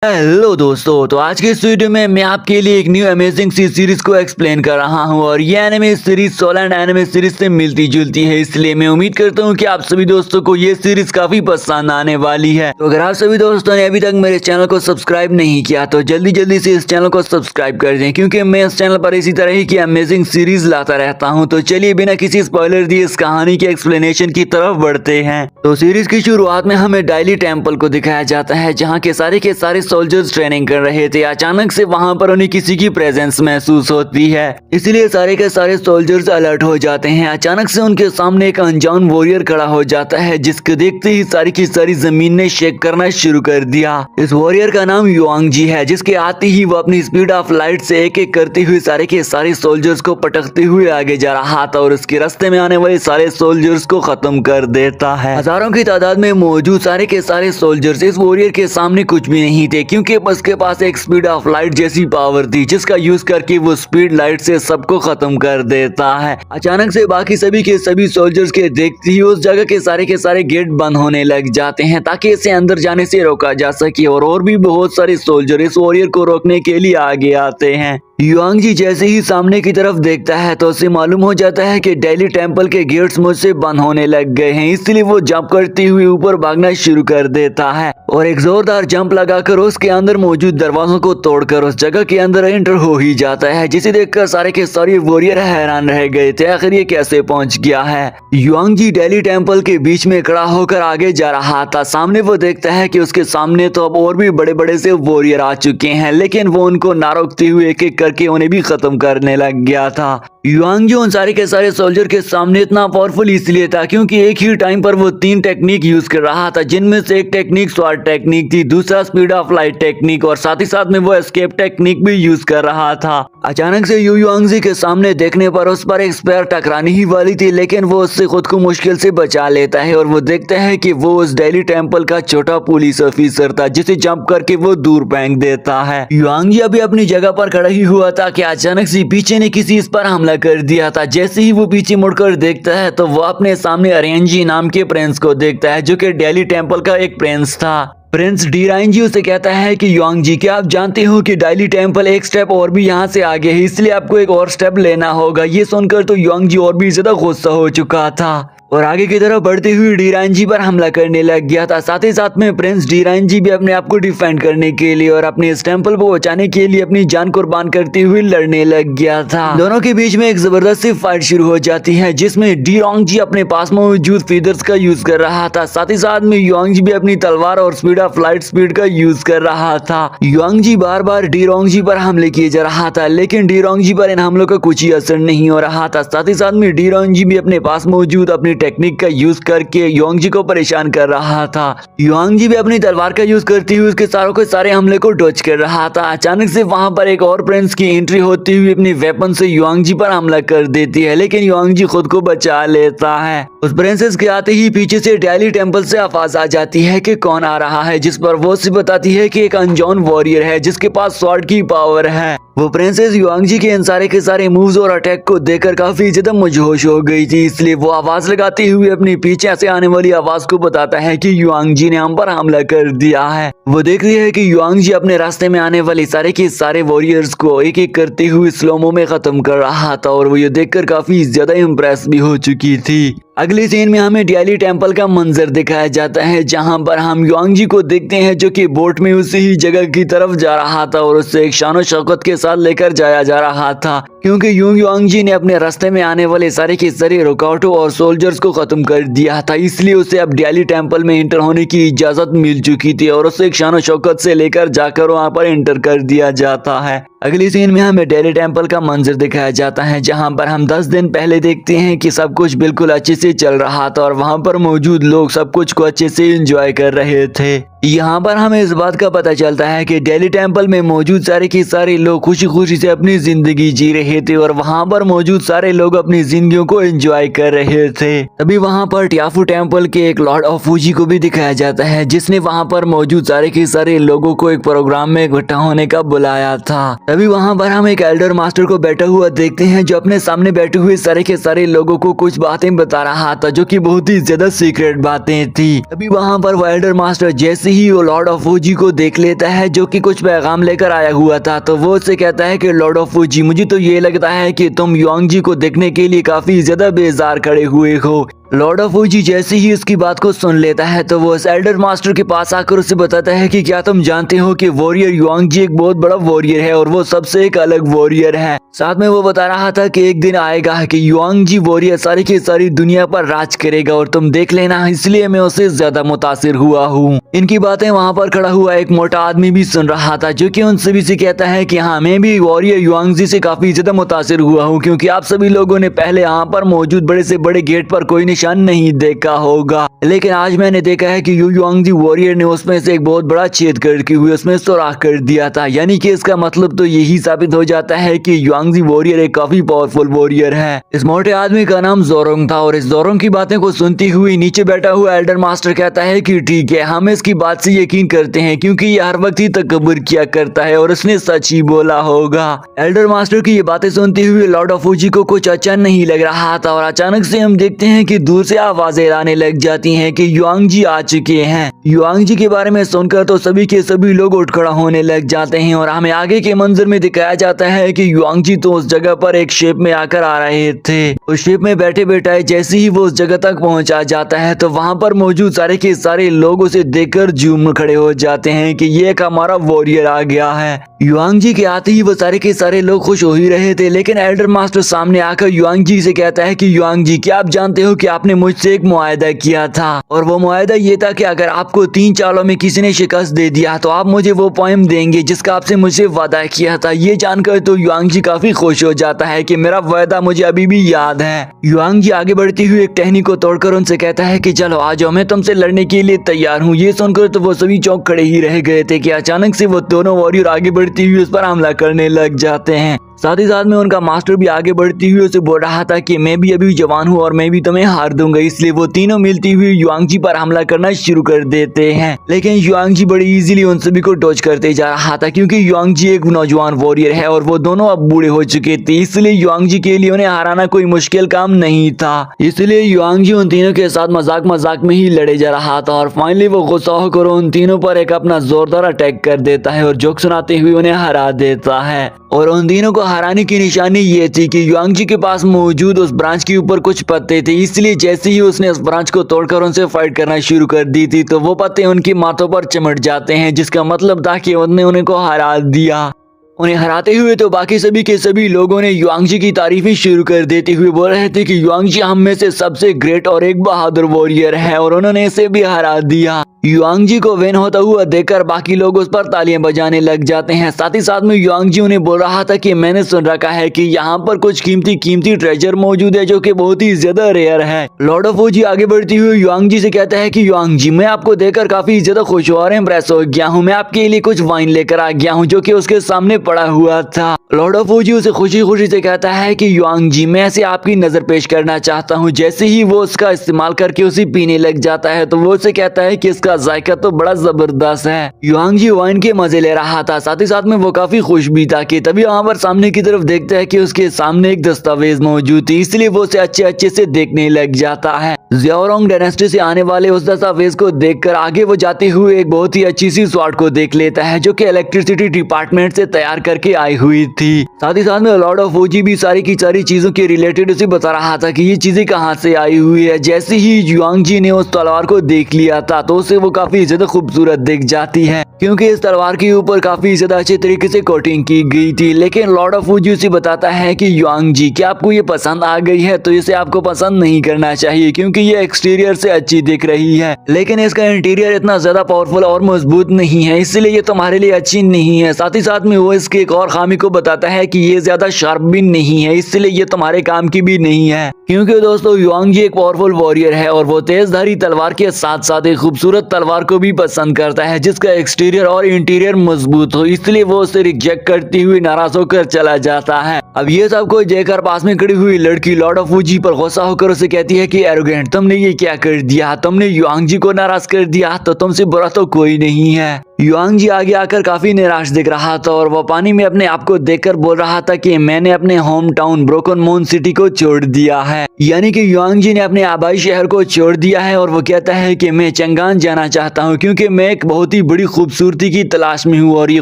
Hello दोस्तों, तो आज के इस वीडियो में मैं आपके लिए एक न्यू अमेजिंग सी सीरीज को एक्सप्लेन कर रहा हूं और ये एनिमे सीरीज सोलैंड एनिमे सीरीज से मिलती जुलती है, इसलिए मैं उम्मीद करता हूं कि आप सभी दोस्तों को ये सीरीज काफी पसंद आने वाली है। तो अगर आप सभी दोस्तों ने अभी तक मेरे चैनल को सब्सक्राइब नहीं किया तो जल्दी जल्दी से इस चैनल को सब्सक्राइब कर दें, क्योंकि मैं इस चैनल पर इसी तरह की अमेजिंग सीरीज लाता रहता हूँ। तो चलिए बिना किसी स्पॉइलर दिए इस कहानी के एक्सप्लेनेशन की तरफ बढ़ते हैं। तो सीरीज की शुरुआत में हमें डायली टेम्पल को दिखाया जाता है, जहाँ के सारे सोल्जर्स ट्रेनिंग कर रहे थे। अचानक से वहां पर उन्हें किसी की प्रेजेंस महसूस होती है, इसलिए सारे के सारे सोल्जर्स अलर्ट हो जाते हैं। अचानक से उनके सामने एक अनजान वॉरियर खड़ा हो जाता है, जिसको देखते ही सारी की सारी जमीन ने शेक करना शुरू कर दिया। इस वॉरियर का नाम युआंग जी है, जिसके आते ही वो अपनी स्पीड ऑफ लाइट से एक एक करते हुए सारे के सारे सोल्जर्स को पटकते हुए आगे जा रहा था और उसके रास्ते में आने वाले सारे सोल्जर्स को खत्म कर देता है। हजारों की तादाद में मौजूद सारे के सारे सोल्जर्स इस वॉरियर के सामने कुछ भी नहीं थे, क्योंकि उसके पास एक स्पीड ऑफ लाइट जैसी पावर थी, जिसका यूज करके वो स्पीड लाइट से सबको खत्म कर देता है। अचानक से बाकी सभी के सभी सोल्जर्स के देखते ही उस जगह के सारे गेट बंद होने लग जाते हैं, ताकि इसे अंदर जाने से रोका जा सके। और भी बहुत सारे सोल्जर इस वॉरियर को रोकने के लिए आगे आते हैं। युआंग जी जैसे ही सामने की तरफ देखता है तो उसे मालूम हो जाता है कि डेली टेम्पल के गेट्स मुझसे बंद होने लग गए हैं, इसलिए वो जंप करते हुए ऊपर भागना शुरू कर देता है और एक जोरदार जंप लगाकर उसके अंदर मौजूद दरवाजों को तोड़कर उस जगह के अंदर एंटर हो ही जाता है, जिसे देखकर सारे के सारे वॉरियर हैरान रह गए थे, आखिर ये कैसे पहुंच गया है। युआंग जी डेली टेम्पल के बीच में खड़ा होकर आगे जा रहा था। सामने वो देखता है कि उसके सामने तो अब और भी बड़े बड़े से वॉरियर आ चुके हैं, लेकिन वो उनको ना रोकते हुए एक एक करके उन्हें भी खत्म करने लग गया था। युआंग जी उन सारे के सारे सोल्जर के सामने इतना पावरफुल इसलिए था क्योंकि एक ही टाइम पर वो 3 टेक्निक यूज कर रहा था, जिनमें से एक टेक्निक स्वॉर्ड टेक्निक थी, दूसरा स्पीड ऑफ लाइट टेक्निक और साथ ही साथ में वो एस्केप टेक्निक भी यूज कर रहा था। अचानक से युआंग जी के सामने देखने पर उस पर एक स्पेयर टकराने ही वाली थी, लेकिन वो उससे खुद को मुश्किल से बचा लेता है और वो देखता है कि वो उस डेली टेम्पल का छोटा पुलिस ऑफिसर था, जिसे जंप करके वो दूर फेंक देता है। युआंग जी अभी अपनी जगह पर खड़ा ही हुआ था कि अचानक से पीछे ने किसी इस पर हमला कर दिया था। जैसे ही वो पीछे मुड़कर देखता है तो वो अपने सामने अरेंजी नाम के प्रिंस को देखता है, जो कि डेली टेम्पल का एक प्रिंस था। प्रिंस डीराइन जी उसे कहता है कि युआंग जी, क्या आप जानते हो कि डेली टेम्पल एक स्टेप और भी यहाँ से आगे है, इसलिए आपको एक और स्टेप लेना होगा। ये सुनकर तो युआंग जी और भी ज्यादा गुस्सा हो चुका था और आगे की तरफ बढ़ते हुए डीराइन जी पर हमला करने लग गया था। साथ ही साथ में प्रिंस डीराइन जी भी अपने आप को डिफेंड करने के लिए और अपने इस टेम्पल को बचाने के लिए अपनी जान कुर्बान करते हुए लड़ने लग गया था। दोनों के बीच में एक जबरदस्त सी फाइट शुरू हो जाती है, जिसमें डीरोंग जी अपने पास मौजूद फीदर्स का यूज कर रहा था। साथ ही साथ में युआंग जी भी अपनी तलवार और स्पीड ऑफ लाइट स्पीड का यूज कर रहा था। युआंग जी बार बार डीरोंग जी पर हमले किए जा रहा था, लेकिन डीरोंग जी पर इन हमलों का कुछ ही असर नहीं हो रहा था। साथ ही साथ में डीरोंग जी भी अपने पास मौजूद अपनी टेक्निक का यूज करके युआंग जी को परेशान कर रहा था। युआंग जी भी अपनी तलवार का यूज करते हुए उसके सारों के सारे हमले को डॉज कर रहा था। अचानक से वहां पर एक और प्रिंस की एंट्री होती हुई अपनी वेपन से युआंग जी पर हमला कर देती है, लेकिन युआंग जी खुद को बचा लेता है। उस प्रिंसेस के आते ही पीछे से डेली टेम्पल से आवाज आ जाती है कि कौन आ रहा है, जिस पर वो से बताती है कि एक अनजान वॉरियर है, जिसके पास स्वॉर्ड की पावर है। वो प्रिंसेस युआंग जी के इन सारे के सारे मूव्स और अटैक को देखकर काफी ज्यादा मजहोश हो गई थी, इसलिए वो आवाज लगाते हुए अपनी पीछे से आने वाली आवाज को बताता है कि युआंग जी ने हम पर हमला कर दिया है। वो देख रही है कि युआंग जी अपने रास्ते में आने वाले सारे के सारे वॉरियर्स को एक एक करते हुए स्लोमो में खत्म कर रहा था और वो ये देखकर काफी ज्यादा इम्प्रेस भी हो चुकी थी। अगली सीन में हमें डेली टेम्पल का मंजर दिखाया जाता है, जहां पर हम युआंग जी को देखते हैं, जो कि बोट में उसी ही जगह की तरफ जा रहा था और उससे एक शानो शौकत के साथ लेकर जाया जा रहा था, क्योंकि युआंग जी ने अपने रास्ते में आने वाले सारे के सारे रुकावटों और सोल्जर्स को खत्म कर दिया था, इसलिए उसे अब डेली टेम्पल में एंटर होने की इजाजत मिल चुकी थी और उसे एक शानो शौकत से लेकर जाकर वहां पर एंटर कर दिया जाता है। अगली सीन में हमें डेली टेम्पल का मंजर दिखाया जाता है, जहां पर हम 10 दिन पहले देखते हैं कि सब कुछ बिल्कुल अच्छे से चल रहा था और वहां पर मौजूद लोग सब कुछ को अच्छे से एंजॉय कर रहे थे। यहाँ पर हमें इस बात का पता चलता है कि डेली टेम्पल में मौजूद सारे के सारे लोग खुशी खुशी से अपनी जिंदगी जी रहे थे और वहाँ पर मौजूद सारे लोग अपनी जिंदगियों को एंजॉय कर रहे थे। तभी वहाँ पर ट्याफू टेम्पल के एक लॉर्ड ऑफ फूजी को भी दिखाया जाता है, जिसने वहाँ पर मौजूद सारे के सारे लोगों को एक प्रोग्राम में इकट्ठा होने का बुलाया था। तभी वहाँ पर हम एक एल्डर मास्टर को बैठा हुआ देखते हैं, जो अपने सामने बैठे हुए सारे के सारे लोगों को कुछ बातें बता रहा था, जो कि बहुत ही ज्यादा सीक्रेट बातें थी। तभी वहाँ पर वो एल्डर मास्टर जैसे जैसे ही वो लॉर्ड ऑफ फूजी को देख लेता है जो कि कुछ पैगाम लेकर आया हुआ था, तो वो उससे कहता है कि लॉर्ड ऑफ फूजी, मुझे तो ये लगता है कि तुम युआंग जी को देखने के लिए काफी ज्यादा बेजार खड़े हुए हो। लॉर्ड ऑफ फूजी जैसे ही उसकी बात को सुन लेता है तो वो उस एल्डर मास्टर के पास आकर उसे बताता है कि क्या तुम जानते हो कि वॉरियर युआंग जी एक बहुत बड़ा वॉरियर है और वो सबसे एक अलग वॉरियर है। साथ में वो बता रहा था कि एक दिन आएगा कि युआंग जी वॉरियर सारी की सारी दुनिया पर राज करेगा और तुम देख लेना, इसलिए मैं उससे ज्यादा मुतासिर हुआ हूँ। इनकी बातें वहाँ पर खड़ा हुआ एक मोटा आदमी भी सुन रहा था जो कि उन सभी से कहता है कि हाँ, मैं भी वॉरियर युआंग जी से काफी ज्यादा मुतासिर हुआ हूँ, क्योंकि आप सभी लोगों ने पहले यहाँ पर मौजूद बड़े से बड़े गेट पर कोई निशान नहीं देखा होगा, लेकिन आज मैंने देखा है कि यू युआंग जी वॉरियर ने उसमें से एक बहुत बड़ा छेद करके हुए उसमें सुराख कर दिया था। यानी कि इसका मतलब तो यही साबित हो जाता है कि युआंग जी वॉरियर एक काफी पावरफुल वॉरियर है। इस मोटे आदमी का नाम जोरोंग था और इस जोरोंग की बातें को सुनती हुई नीचे बैठा हुआ एल्डर मास्टर कहता है कि ठीक है, हम इसकी बात से यकीन करते हैं क्योंकि ये हर वक्त ही तकब्बुर किया करता है और उसने सच ही बोला होगा। एल्डर मास्टर की ये बातें सुनते हुए लॉर्ड ऑफ फूजी को कुछ अच्छा नहीं लग रहा था और अचानक से हम देखते हैं कि दूर से आवाजें आने लग जाती हैं कि युआंग जी आ चुके हैं। युआंग जी के बारे में सुनकर तो सभी के सभी लोग उठ खड़ा होने लग जाते हैं और हमें आगे के मंजर में दिखाया जाता है कि युआंग जी तो उस जगह पर एक शिप में आकर आ रहे थे। उस शिप में बैठे बैठाए जैसे ही वो उस जगह तक पहुंचा जाता है तो वहां पर मौजूद सारे के सारे लोग उसे देखकर झूम खड़े हो जाते हैं कि ये एक हमारा वॉरियर आ गया है। युआंग जी के आते ही वो सारे के सारे लोग खुश हो ही रहे थे, लेकिन एल्डर मास्टर सामने आकर युआंग जी से कहता है कि युआंग जी, क्या आप जानते हो कि आपने मुझसे एक मुआहदा किया था और वो मुआहदा ये था कि अगर आपको 3 चालों में किसी ने शिकस्त दे दिया तो आप मुझे वो पोएम देंगे जिसका आपसे मुझे वादा किया था। ये जानकर तो युआंग जी काफी खुश हो जाता है कि मेरा वादा मुझे अभी भी याद है। युआंग जी आगे बढ़ती हुई एक टहनी को तोड़कर उनसे कहता है कि चलो आ जाओ, मैं तुमसे लड़ने के लिए तैयार हूँ। ये सुनकर तो वो सभी चौंक खड़े ही रह गए थे कि अचानक से वो दोनों वॉरियर आगे बढ़ती हुई उस पर हमला करने लग जाते हैं। साथ ही साथ में उनका मास्टर भी आगे बढ़ती हुई उसे बोल रहा था कि मैं भी अभी जवान हूँ और मैं भी तुम्हें हार दूंगा। इसलिए वो तीनों मिलती हुई युआंग जी पर हमला करना शुरू कर देते हैं, लेकिन युआंग जी बड़ी इजीली उन सभी को डॉज करते जा रहा था क्योंकि युआंग जी एक नौजवान वॉरियर है और वो दोनों अब बूढ़े हो चुके थे, इसलिए युआंग जी के लिए उन्हें हराना कोई मुश्किल काम नहीं था। इसलिए युआंग जी उन तीनों के साथ मजाक मजाक में ही लड़े जा रहा था और फाइनली वो गुस्सा होकर उन तीनों पर एक अपना जोरदार अटैक कर देता है और जोक सुनाते हुए उन्हें हरा देता है। और उन तीनों को हराने की निशानी ये थी कि युआंग जी के पास मौजूद उस ब्रांच के ऊपर कुछ पत्ते थे, इसलिए जैसे ही उसने उस ब्रांच को तोड़कर उनसे फाइट करना शुरू कर दी थी तो वो पत्ते उनकी माथों पर चिमट जाते हैं, जिसका मतलब था कि उन्होंने उन्हें को हरा दिया। उन्हें हराते हुए तो बाकी सभी के सभी लोगों ने युआंग जी की तारीफें शुरू कर देते हुए बोल रहे थे कि युआंग जी हम में से सबसे ग्रेट और एक बहादुर वॉरियर है और उन्होंने इसे भी हरा दिया। युआंग जी को विन होता हुआ देखकर बाकी लोग उस पर तालियां बजाने लग जाते हैं। साथ ही साथ में युआंग जी उन्हें बोल रहा था कि मैंने सुन रखा है कि यहाँ पर कुछ कीमती ट्रेजर मौजूद है जो कि बहुत ही ज्यादा रेयर है। लॉर्ड ऑफ फूजी आगे बढ़ती हुई युआंग जी से कहता है कि युआंग जी, मैं आपको देखकर काफी ज्यादा खुश और इम्प्रेस हो गया हूँ। मैं आपके लिए कुछ वाइन लेकर आ गया हूँ जो कि उसके सामने पड़ा हुआ था। लॉर्ड ऑफ फूजी उसे खुशी खुशी से कहता है कि युआंग जी, मैं ऐसे आपकी नजर पेश करना चाहता हूँ। जैसे ही वो उसका इस्तेमाल करके उसे पीने लग जाता है तो वो उसे कहता है कि इसका जायका तो बड़ा जबरदस्त है। युआंग जी वाइन के मजे ले रहा था, साथ ही साथ में वो काफी खुश भी था कि तभी वहाँ पर सामने की तरफ देखता है कि उसके सामने एक दस्तावेज मौजूद थी, इसलिए वो उसे अच्छे से देखने लग जाता है। ज़ियाओरोंग डायनेस्टी से आने वाले उस दस्तावेज को देखकर आगे वो जाते हुए एक बहुत ही अच्छी सी स्वॉर्ड को देख लेता है जो कि इलेक्ट्रिसिटी डिपार्टमेंट से तैयार करके आई हुई थी। साथ ही साथ में लॉर्ड ऑफ फूजी भी सारी की सारी चीजों के रिलेटेड उसे बता रहा था कि ये चीजें कहाँ से आई हुई है। जैसे ही युआंग जी ने उस तलवार को देख लिया था तो उसे वो काफी ज्यादा खूबसूरत दिख जाती है क्योंकि इस तलवार के ऊपर काफी ज्यादा अच्छे तरीके से कोटिंग की गई थी। लेकिन लॉर्ड ऑफ फूजी उसे बताता है कि युआंग जी, क्या आपको ये पसंद आ गई है तो इसे आपको पसंद नहीं करना चाहिए क्योंकि ये एक्सटीरियर से अच्छी दिख रही है, लेकिन इसका इंटीरियर इतना ज्यादा पावरफुल और मजबूत नहीं है, इसलिए ये तुम्हारे लिए अच्छी नहीं है। साथ ही साथ में वो इसके एक और खामी को बताता है कि ये ज्यादा शार्प भी नहीं है, इसलिए ये तुम्हारे काम की भी नहीं है। क्योंकि दोस्तों युआंग जी एक पावरफुल वॉरियर है और वो तेजधारी तलवार के साथ साथ एक खूबसूरत तलवार को भी पसंद करता है जिसका एक्सटीरियर और इंटीरियर मजबूत हो, इसलिए वो उसे रिजेक्ट करती हुई नाराज होकर चला जाता है। अब ये सब कुछ देखकर पास में खड़ी हुई लड़की लॉर्ड ऑफ फूजी पर गुस्सा होकर उसे कहती है कि एरोगेंट, तुमने ये क्या कर दिया, तुमने युआंग जी को नाराज कर दिया, तो तुमसे बुरा तो कोई नहीं है। युआंग जी आगे आकर काफी निराश दिख रहा था और वो पानी में अपने आप को देखकर बोल रहा था कि मैंने अपने home town broken moon city को छोड़ दिया है। यानी कि युआंग जी ने अपने आबाई शहर को छोड़ दिया है और वो कहता है कि मैं चंगान जाना चाहता हूँ क्योंकि मैं एक बहुत ही बड़ी खूबसूरती की तलाश में हूँ और ये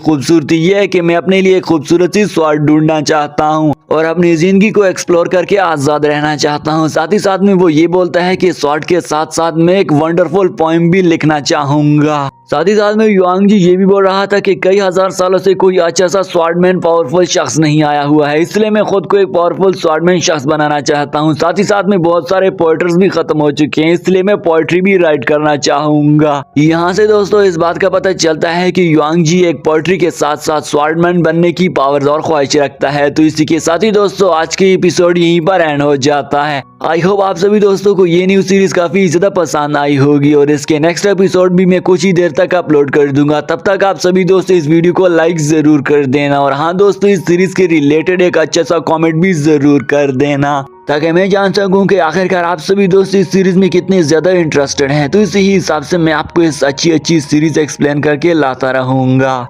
खूबसूरती ये है कि मैं अपने लिए एक खूबसूरत सी स्वाद ढूंढना चाहता हूँ और अपनी जिंदगी को एक्सप्लोर करके आजाद रहना चाहता हूँ। साथ ही साथ में वो ये बोलता है कि स्वॉर्ड के साथ साथ मैं एक वंडरफुल पोएम भी लिखना चाहूंगा। साथ ही साथ में युआंग जी ये भी बोल रहा था कि कई हजार सालों से कोई अच्छा सा स्वॉर्डमैन पावरफुल शख्स नहीं आया हुआ है, इसलिए मैं खुद को एक पावरफुल स्वॉर्डमैन शख्स बनाना चाहता हूँ। साथ ही साथ में बहुत सारे पोएटर्स भी खत्म हो चुके हैं, इसलिए मैं पोएट्री भी राइट करना चाहूंगा। यहाँ से दोस्तों इस बात का पता चलता है कि युआंग जी एक पोएट्री के साथ साथ स्वॉर्डमैन बनने की पावर और ख्वाहिश रखता है। तो इसी के साथ ही दोस्तों आज के एपिसोड यहीं पर एंड हो जाता है। आई होप आप सभी दोस्तों को ये न्यू सीरीज काफी ज्यादा पसंद आई होगी और इसके नेक्स्ट एपिसोड भी मैं कुछ ही देर तक अपलोड कर दूंगा। तब तक आप सभी दोस्तों इस वीडियो को लाइक जरूर कर देना और हाँ दोस्तों इस सीरीज के रिलेटेड एक अच्छा सा कमेंट भी जरूर कर देना ताकि मैं जान सकूं कि आखिरकार आप सभी दोस्त इस सीरीज में कितने ज्यादा इंटरेस्टेड हैं। तो इसी हिसाब से मैं आपको इस अच्छी सीरीज एक्सप्लेन करके लाता रहूंगा।